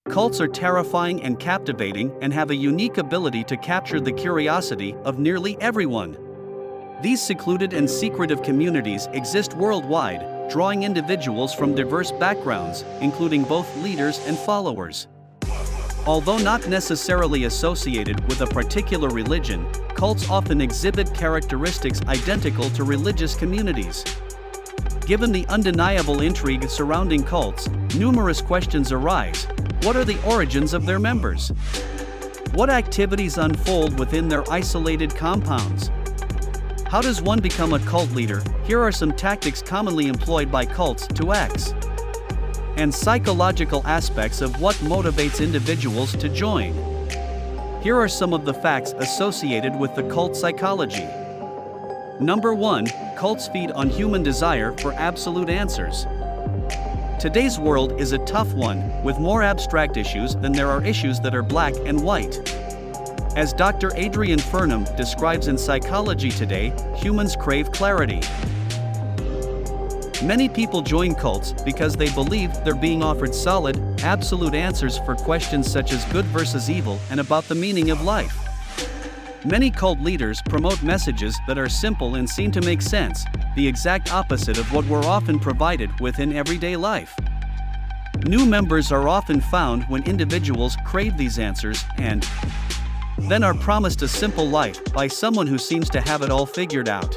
Cults are terrifying and captivating and have a unique ability to capture the curiosity of nearly everyone. These secluded and secretive communities exist worldwide, drawing individuals from diverse backgrounds, including both leaders and followers. Although not necessarily associated with a particular religion, cults often exhibit characteristics identical to religious communities. Given the undeniable intrigue surrounding cults, numerous questions arise. What are the origins of their members? What activities unfold within their isolated compounds? How does one become a cult leader? Here are some tactics commonly employed by cults to X. And psychological aspects of what motivates individuals to join. Here are some of the facts associated with the cult psychology. Number 1, cults feed on human desire for absolute answers. Today's world is a tough one, with more abstract issues than there are issues that are black and white. As Dr. Adrian Furnham describes in Psychology Today, humans crave clarity. Many people join cults because they believe they're being offered solid, absolute answers for questions such as good versus evil and about the meaning of life. Many cult leaders promote messages that are simple and seem to make sense, the exact opposite of what we're often provided with in everyday life. New members are often found when individuals crave these answers and then are promised a simple life by someone who seems to have it all figured out.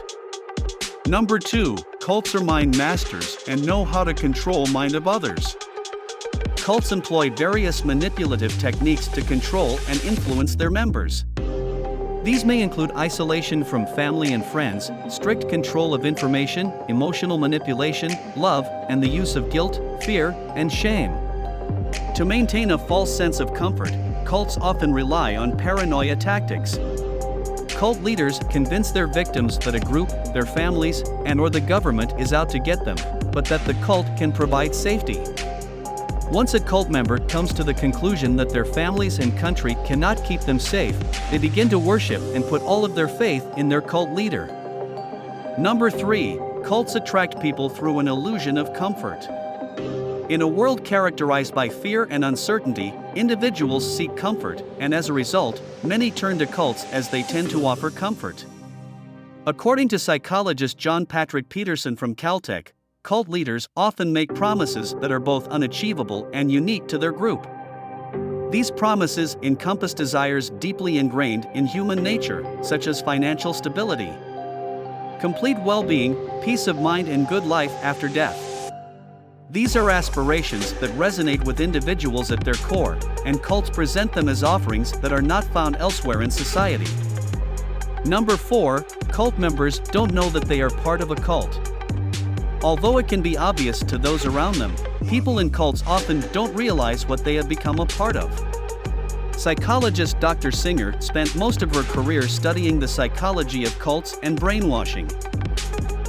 Number 2, cults are mind masters and know how to control mind of others. Cults employ various manipulative techniques to control and influence their members. These may include isolation from family and friends, strict control of information, emotional manipulation, love, and the use of guilt, fear, and shame. To maintain a false sense of comfort, cults often rely on paranoia tactics. Cult leaders convince their victims that a group, their families, and/or the government is out to get them, but that the cult can provide safety. Once a cult member comes to the conclusion that their families and country cannot keep them safe, they begin to worship and put all of their faith in their cult leader. Number 3, cults attract people through an illusion of comfort. In a world characterized by fear and uncertainty, individuals seek comfort, and as a result, many turn to cults as they tend to offer comfort. According to psychologist John Patrick Peterson from Caltech, cult leaders often make promises that are both unachievable and unique to their group. These promises encompass desires deeply ingrained in human nature, such as financial stability, complete well-being, peace of mind, and good life after death. These are aspirations that resonate with individuals at their core, and cults present them as offerings that are not found elsewhere in society. Number 4, cult members don't know that they are part of a cult. Although it can be obvious to those around them, people in cults often don't realize what they have become a part of. Psychologist Dr. Singer spent most of her career studying the psychology of cults and brainwashing.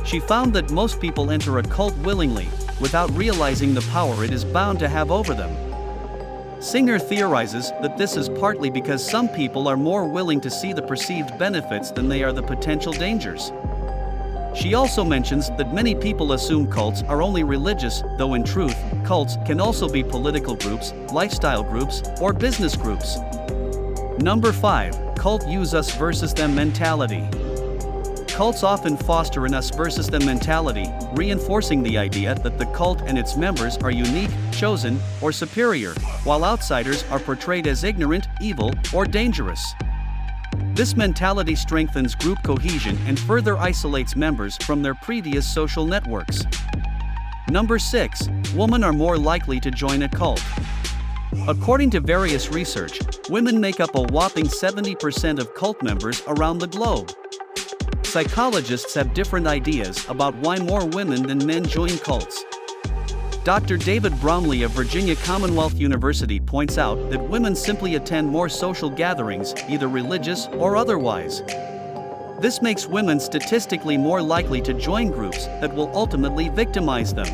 She found that most people enter a cult willingly, without realizing the power it is bound to have over them. Singer theorizes that this is partly because some people are more willing to see the perceived benefits than they are the potential dangers. She also mentions that many people assume cults are only religious, though in truth, cults can also be political groups, lifestyle groups, or business groups. Number 5, cult use us versus them mentality. Cults often foster an us versus them mentality, reinforcing the idea that the cult and its members are unique, chosen, or superior, while outsiders are portrayed as ignorant, evil, or dangerous. This mentality strengthens group cohesion and further isolates members from their previous social networks. Number 6, women are more likely to join a cult. According to various research, women make up a whopping 70% of cult members around the globe. Psychologists have different ideas about why more women than men join cults. Dr. David Bromley of Virginia Commonwealth University points out that women simply attend more social gatherings, either religious or otherwise. This makes women statistically more likely to join groups that will ultimately victimize them.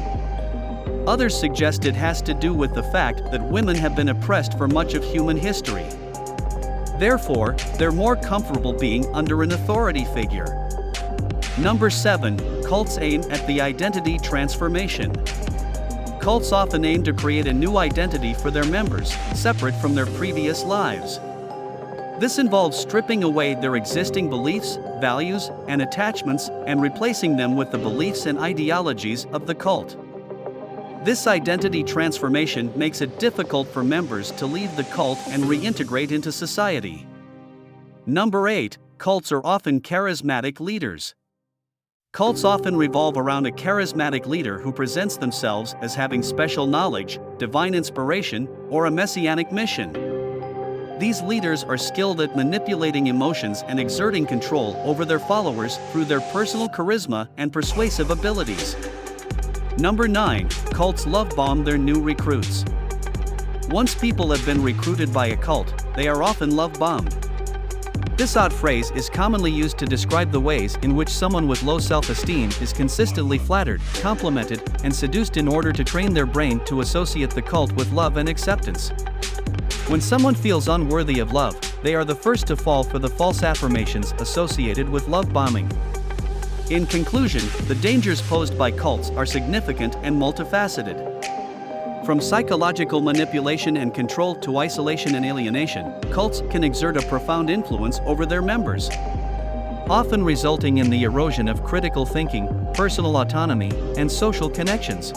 Others suggest it has to do with the fact that women have been oppressed for much of human history. Therefore, they're more comfortable being under an authority figure. Number 7, cults aim at the identity transformation. Cults often aim to create a new identity for their members, separate from their previous lives. This involves stripping away their existing beliefs, values, and attachments and replacing them with the beliefs and ideologies of the cult. This identity transformation makes it difficult for members to leave the cult and reintegrate into society. Number 8. Cults are often charismatic leaders. Cults often revolve around a charismatic leader who presents themselves as having special knowledge, divine inspiration, or a messianic mission. These leaders are skilled at manipulating emotions and exerting control over their followers through their personal charisma and persuasive abilities. Number 9. Cults love bomb their new recruits. Once people have been recruited by a cult, they are often love bombed. This odd phrase is commonly used to describe the ways in which someone with low self-esteem is consistently flattered, complimented, and seduced in order to train their brain to associate the cult with love and acceptance. When someone feels unworthy of love, they are the first to fall for the false affirmations associated with love bombing. In conclusion, the dangers posed by cults are significant and multifaceted. From psychological manipulation and control to isolation and alienation, cults can exert a profound influence over their members, often resulting in the erosion of critical thinking, personal autonomy, and social connections.